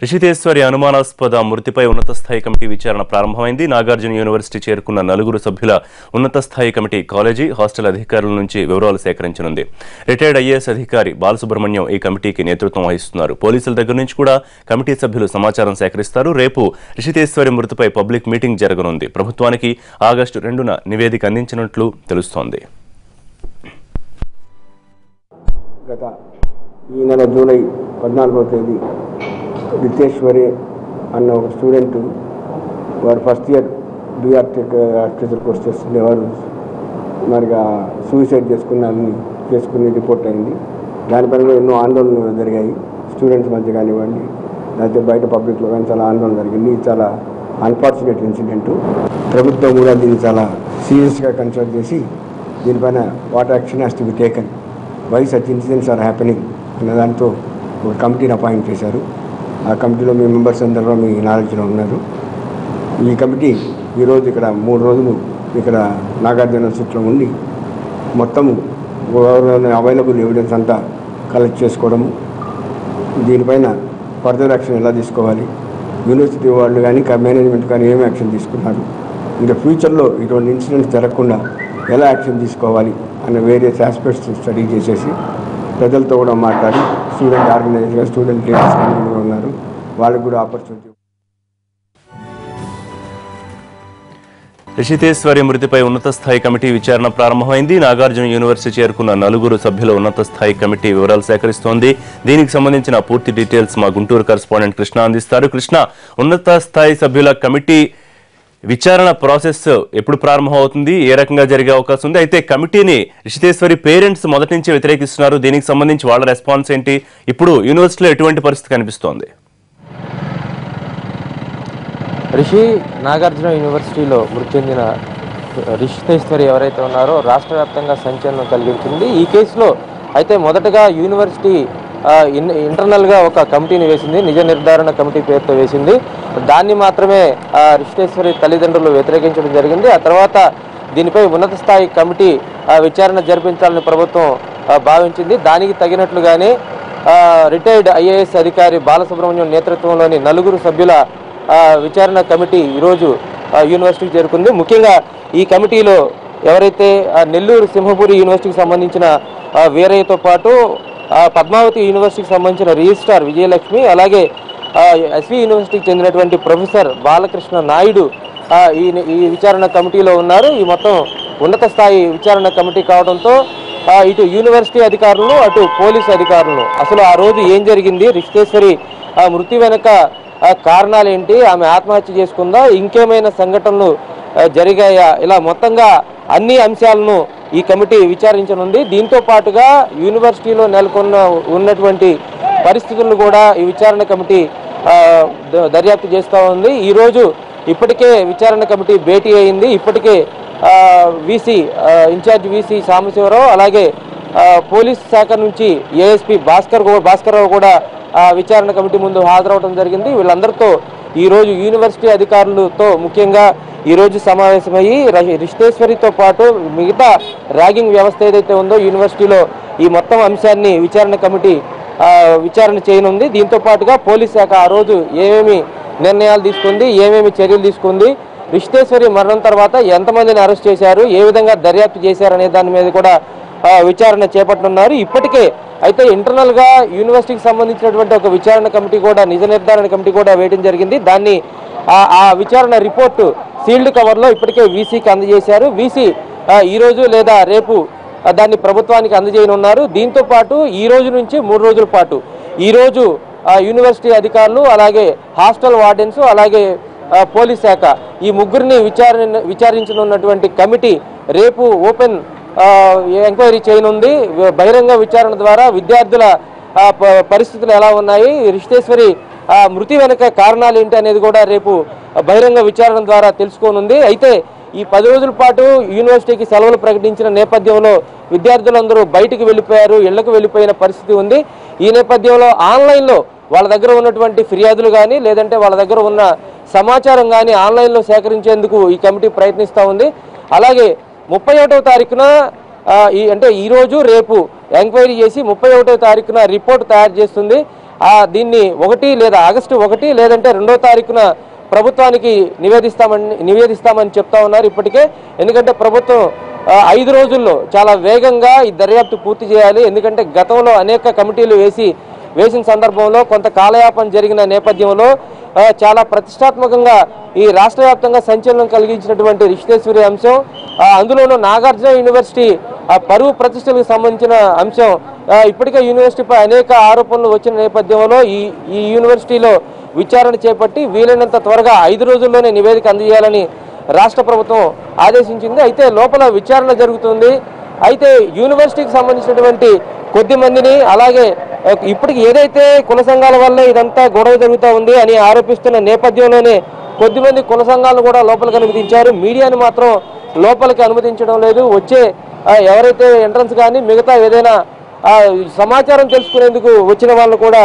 రిషితేశ్వరి అనుమానాస్పద మృతిపై ఉన్నత స్థాయి కమిటీ విచారణ ప్రారంభమైంది. నాగార్జున యూనివర్సిటీ చేరుకున్న 9 సభ్యుల ఉన్నత స్థాయి కమిటీ కాలేజీ, హాస్టల్ అధికారుల నుంచి వివరాలు సేకరించనుంది. రిటైర్డ్ ఐఏఎస్ అధికారి బాలసుబ్రహ్మణ్యం ఈ కమిటీకి నేతృత్వం వహిస్తున్నారు. పోలీసుల దగ్గర నుంచి కూడా కమిటీ సభ్యులు సమాచారం సేకరిస్తారు. రేపు రిషితేశ్వరి మృతిపై పబ్లిక్ మీటింగ్ జరగనుంది. ప్రభుత్వానికి ఆగస్టు 2న నివేదిక అందించినట్లు తెలుస్తోంది. గత ఈ నెల జూలై 14వ తేదీ రిషితేశ్వరి అన్న ఒక స్టూడెంట్ వారు ఫస్ట్ ఇయర్ ఆర్కిటెక్చర్ కోర్స్ చేస్తుండేవారు. మరిగా సూసైడ్ చేసుకుని రిపోర్ట్ అయింది. దానిపైన ఎన్నో ఆందోళనలు జరిగాయి. స్టూడెంట్స్ మధ్య కానివ్వండి, లేకపోతే బయట పబ్లిక్లో కానీ చాలా ఆందోళన జరిగింది. ఇది చాలా అన్ఫార్చునేట్ ఇన్సిడెంట్. ప్రభుత్వం కూడా దీన్ని చాలా సీరియస్గా కన్సిడర్ చేసి దీనిపైన what action has to be taken, why such incidents are happening అన్న దాంతో ఒక కమిటీని అపాయింట్ చేశారు. ఆ కమిటీలో మీ మెంబర్స్ అందరూ మీ నాలెడ్జ్లో ఉన్నారు. ఈ కమిటీ ఈరోజు ఇక్కడ 3 రోజులు ఇక్కడ నాగార్జున యూనివర్సిటీలో ఉండి మొత్తం అవైలబుల్ ఎవిడెన్స్ అంతా కలెక్ట్ చేసుకోవడము, దీనిపైన ఫర్దర్ యాక్షన్ ఎలా తీసుకోవాలి, యూనివర్సిటీ వాళ్ళు కానీ మేనేజ్మెంట్ కానీ ఏమి యాక్షన్ తీసుకున్నారు, ఇంకా ఫ్యూచర్లో ఇటువంటి ఇన్సిడెంట్స్ జరగకుండా ఎలా యాక్షన్ తీసుకోవాలి అనే వేరియస్ ఆస్పెక్ట్స్ స్టడీ చేసేసి ప్రజలతో కూడా మాట్లాడి స్టూడెంట్ ఆర్గనైజర్గా స్టూడెంట్ లీడర్స్ కూడా ఉన్నారు, వాళ్ళకు కూడా ఆపర్చునిటీ. రిషితేశ్వరి మృతిపై ఉన్నత స్థాయి కమిటీ విచారణ ప్రారంభమైంది. నాగార్జున యూనివర్సిటీ చేరుకున్న 9 సభ్యుల ఉన్నత స్థాయి కమిటీ వివరాలు సేకరిస్తోంది. దీనికి సంబంధించిన పూర్తి డీటెయిల్స్ మా గుంటూరు కరెస్పాండెంట్ కృష్ణ అందిస్తారు. కృష్ణ, ఉన్నత స్థాయి సభ్యుల కమిటీ విచారణ ప్రాసెస్ ఎప్పుడు ప్రారంభమవుతుంది, ఏ రకంగా జరిగే అవకాశం ఉంది? అయితే కమిటీని రిషితేశ్వరి పేరెంట్స్ మొదటి నుంచి వ్యతిరేకిస్తున్నారు. దీనికి సంబంధించి వాళ్ళ రెస్పాన్స్ ఏంటి? ఇప్పుడు యూనివర్సిటీలో ఎటువంటి పరిస్థితి కనిపిస్తోంది? నాగార్జున యూనివర్సిటీలో మృతి చెందిన రిషితేశ్వరి ఎవరైతే ఉన్నారో రాష్ట్ర వ్యాప్తంగా సంచలనం కలిగించింది. ఈ కేసులో అయితే మొదటగా యూనివర్సిటీ ఇంటర్నల్గా ఒక కమిటీని వేసింది, నిజ నిర్ధారణ కమిటీ పేరుతో వేసింది. దాన్ని మాత్రమే రిషితేశ్వరి తల్లిదండ్రులు వ్యతిరేకించడం జరిగింది. ఆ తర్వాత దీనిపై ఉన్నత స్థాయి కమిటీ విచారణ జరిపించాలని ప్రభుత్వం భావించింది. దానికి తగినట్లుగానే రిటైర్డ్ ఐఏఎస్ అధికారి బాలసుబ్రహ్మణ్యం నేతృత్వంలోని 9 సభ్యుల విచారణ కమిటీ ఈరోజు యూనివర్సిటీకి చేరుకుంది. ముఖ్యంగా ఈ కమిటీలో ఎవరైతే నెల్లూరు సింహపురి యూనివర్సిటీకి సంబంధించిన వీరయ్యతో పాటు పద్మావతి యూనివర్సిటీకి సంబంధించిన రిజిస్ట్రార్ విజయలక్ష్మి, అలాగే ఎస్వి యూనివర్సిటీకి చెందినటువంటి ప్రొఫెసర్ బాలకృష్ణ నాయుడు ఈ విచారణ కమిటీలో ఉన్నారు. ఈ మొత్తం ఉన్నత స్థాయి విచారణ కమిటీ కావడంతో ఇటు యూనివర్సిటీ అధికారులు, అటు పోలీసు అధికారులు అసలు ఆ రోజు ఏం జరిగింది, రిషితేశ్వరి మృతి వెనుక కారణాలు ఏంటి, ఆమె ఆత్మహత్య చేసుకుందా, ఇంకేమైనా సంఘటనలు జరిగాయా, ఇలా మొత్తంగా అన్ని అంశాలను ఈ కమిటీ విచారించనుంది. దీంతో పాటుగా యూనివర్సిటీలో ఉన్నటువంటి పరిస్థితులను కూడా ఈ విచారణ కమిటీ దర్యాప్తు చేస్తూ ఉంది. ఈరోజు ఇప్పటికే విచారణ కమిటీ భేటీ అయింది. ఇప్పటికే వీసీ ఇన్ఛార్జ్ వీసీ సాంబశివరావు, అలాగే పోలీస్ శాఖ నుంచి ఏఎస్పీ భాస్కర్రావు కూడా విచారణ కమిటీ ముందు హాజరవడం జరిగింది. వీళ్ళందరితో ఈరోజు యూనివర్సిటీ అధికారులతో ముఖ్యంగా ఈరోజు సమావేశమయ్యి రిషితేశ్వరితో పాటు మిగతా ర్యాగింగ్ వ్యవస్థ ఏదైతే ఉందో యూనివర్సిటీలో ఈ మొత్తం అంశాన్ని విచారణ కమిటీ విచారణ చేయనుంది. దీంతో పాటుగా పోలీస్ శాఖ ఆ రోజు ఏమేమి నిర్ణయాలు తీసుకుంది, ఏమేమి చర్యలు తీసుకుంది, రిషితేశ్వరి మరణం తర్వాత ఎంతమందిని అరెస్ట్ చేశారు, ఏ విధంగా దర్యాప్తు చేశారనే దాని మీద కూడా విచారణ చేపట్టనున్నారు. ఇప్పటికే అయితే ఇంటర్నల్గా యూనివర్సిటీకి సంబంధించినటువంటి ఒక విచారణ కమిటీ కూడా, నిజ నిర్ధారణ కమిటీ కూడా వేయడం జరిగింది. దాన్ని ఆ విచారణ రిపోర్టు సీల్డ్ కవర్లో ఇప్పటికే వీసీకి అందజేశారు. వీసీ ఈరోజు లేదా రేపు దాన్ని ప్రభుత్వానికి అందజేయనున్నారు. దీంతో పాటు ఈ రోజు నుంచి 3 రోజుల పాటు ఈరోజు యూనివర్సిటీ అధికారులు, అలాగే హాస్టల్ వార్డెన్స్, అలాగే పోలీస్ శాఖ ఈ ముగ్గురిని విచారించనున్నటువంటి కమిటీ రేపు ఓపెన్ ఎంక్వైరీ చేయనుంది. బహిరంగ విచారణ ద్వారా విద్యార్థుల పరిస్థితులు ఎలా ఉన్నాయి, రిషితేశ్వరి మృతి వెనుక కారణాలు ఏంటి అనేది కూడా రేపు బహిరంగ విచారణ ద్వారా తెలుసుకోనుంది. అయితే ఈ 10 రోజుల పాటు యూనివర్సిటీకి సెలవులు ప్రకటించిన నేపథ్యంలో విద్యార్థులందరూ బయటికి వెళ్ళిపోయారు, ఇళ్లకు వెళ్ళిపోయిన పరిస్థితి ఉంది. ఈ నేపథ్యంలో ఆన్లైన్లో వాళ్ళ దగ్గర ఉన్నటువంటి ఫిర్యాదులు కానీ, లేదంటే వాళ్ళ దగ్గర ఉన్న సమాచారం కానీ ఆన్లైన్లో సేకరించేందుకు ఈ కమిటీ ప్రయత్నిస్తూ ఉంది. అలాగే 31వ తారీఖున అంటే ఈరోజు రేపు ఎంక్వైరీ చేసి 31వ తారీఖున రిపోర్ట్ తయారు చేస్తుంది. దీన్ని 1 లేదా ఆగస్టు 1 లేదంటే 2వ తారీఖున ప్రభుత్వానికి నివేదిస్తామని చెప్తా ఉన్నారు ఇప్పటికే. ఎందుకంటే ప్రభుత్వం 5 రోజుల్లో చాలా వేగంగా ఈ దర్యాప్తు పూర్తి చేయాలి. ఎందుకంటే గతంలో అనేక కమిటీలు వేసిన సందర్భంలో కొంత కాలయాపన జరిగిన నేపథ్యంలో చాలా ప్రతిష్టాత్మకంగా ఈ రాష్ట్ర వ్యాప్తంగా సంచలనం కలిగించినటువంటి రిషితేశ్వరి అంశం, అందులోనూ నాగార్జున యూనివర్సిటీ పరువు ప్రతిష్టలకు సంబంధించిన అంశం, ఇప్పటికే యూనివర్సిటీపై అనేక ఆరోపణలు వచ్చిన నేపథ్యంలో ఈ యూనివర్సిటీలో విచారణ చేపట్టి వీలైనంత త్వరగా 5 రోజుల్లోనే నివేదిక అందజేయాలని రాష్ట్ర ప్రభుత్వం ఆదేశించింది. అయితే లోపల విచారణ జరుగుతుంది. అయితే యూనివర్సిటీకి సంబంధించినటువంటి కొద్ది మందిని, అలాగే ఇప్పటికి ఏదైతే కుల సంఘాల వల్ల ఇదంతా గొడవ జరుగుతూ ఉంది అని ఆరోపిస్తున్న నేపథ్యంలోనే కొద్దిమంది కుల సంఘాలను కూడా లోపలికి అనుమతించారు. మీడియాని మాత్రం లోపలికి అనుమతించడం లేదు. వచ్చే ఎవరైతే ఎంట్రన్స్ కానీ మిగతా ఏదైనా సమాచారం తెలుసుకునేందుకు వచ్చిన వాళ్ళు కూడా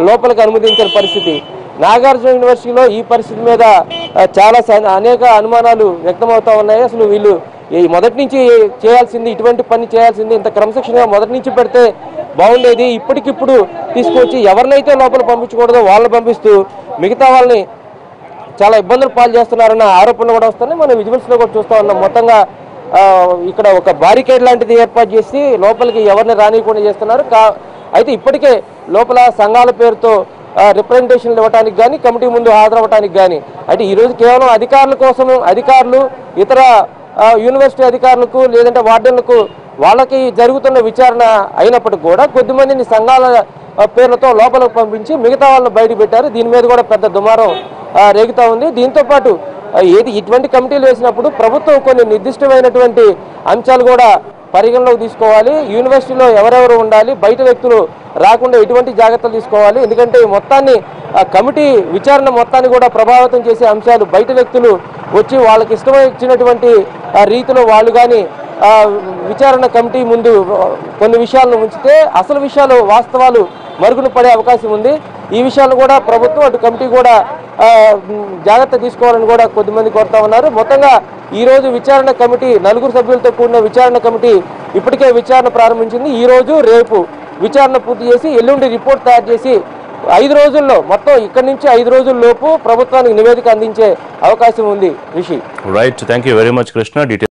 లోపలికి అనుమతించిన పరిస్థితి. నాగార్జున యూనివర్సిటీలో ఈ పరిస్థితి మీద చాలా అనేక అనుమానాలు వ్యక్తమవుతా ఉన్నాయి. అసలు వీళ్ళు మొదటి నుంచి చేయాల్సింది, ఇటువంటి పని చేయాల్సింది, ఇంత క్రమశిక్షణగా మొదటి నుంచి పెడితే బాగుండేది. ఇప్పటికిప్పుడు తీసుకొచ్చి ఎవరినైతే లోపల పంపించకూడదో వాళ్ళని పంపిస్తూ మిగతా వాళ్ళని చాలా ఇబ్బందులు పాలు చేస్తున్నారన్న ఆరోపణలు కూడా వస్తున్నాయి. మనం విజువల్స్లో కూడా చూస్తూ ఉన్నాం. మొత్తంగా ఇక్కడ ఒక బారికేడ్ లాంటిది ఏర్పాటు చేసి లోపలికి ఎవరిని రానియకుండా చేస్తున్నారు. అయితే ఇప్పటికే లోపల సంఘాల పేరుతో రిప్రజెంటేషన్లు ఇవ్వడానికి కానీ, కమిటీ ముందు హాజరవ్వడానికి కానీ, అంటే ఈరోజు కేవలం అధికారుల కోసం, అధికారులు ఇతర యూనివర్సిటీ అధికారులకు లేదంటే వార్డెన్లకు వాళ్ళకి జరుగుతున్న విచారణ అయినప్పటికీ కూడా కొద్దిమందిని సంఘాల పేర్లతో లోపలికి పంపించి మిగతా వాళ్ళని బయట పెట్టారు. దీని మీద కూడా పెద్ద దుమారం రేగుతూ ఉంది. దీంతోపాటు ఇటువంటి కమిటీలు వేసినప్పుడు ప్రభుత్వం కొన్ని నిర్దిష్టమైనటువంటి అంశాలు కూడా పరిగణలోకి తీసుకోవాలి. యూనివర్సిటీలో ఎవరెవరు ఉండాలి, బయట వ్యక్తులు రాకుండా ఎటువంటి జాగ్రత్తలు తీసుకోవాలి. ఎందుకంటే మొత్తాన్ని కమిటీ విచారణ మొత్తాన్ని కూడా ప్రభావితం చేసే అంశాలు, బయట వ్యక్తులు వచ్చి వాళ్ళకి ఇష్టమైనటువంటి రీతిలో వాళ్ళు కానీ విచారణ కమిటీ ముందు కొన్ని విషయాలను ఉంచితే అసలు విషయాలు, వాస్తవాలు మరుగున పడే అవకాశం ఉంది. ఈ విషయాలను కూడా ప్రభుత్వం, అటు కమిటీ కూడా జాగ్రత్త తీసుకోవాలని కూడా కొద్దిమంది కోరుతా ఉన్నారు. మొత్తంగా ఈరోజు విచారణ కమిటీ 4 సభ్యులతో కూడిన విచారణ కమిటీ ఇప్పటికే విచారణ ప్రారంభించింది. ఈరోజు రేపు విచారణ పూర్తి చేసి ఎల్లుండి రిపోర్ట్ తయారు చేసి 5 రోజుల్లో, మొత్తం ఇక్కడి నుంచి 5 రోజుల లోపు ప్రభుత్వానికి నివేదిక అందించే అవకాశం ఉంది. Rishi, right, thank you very much Krishna.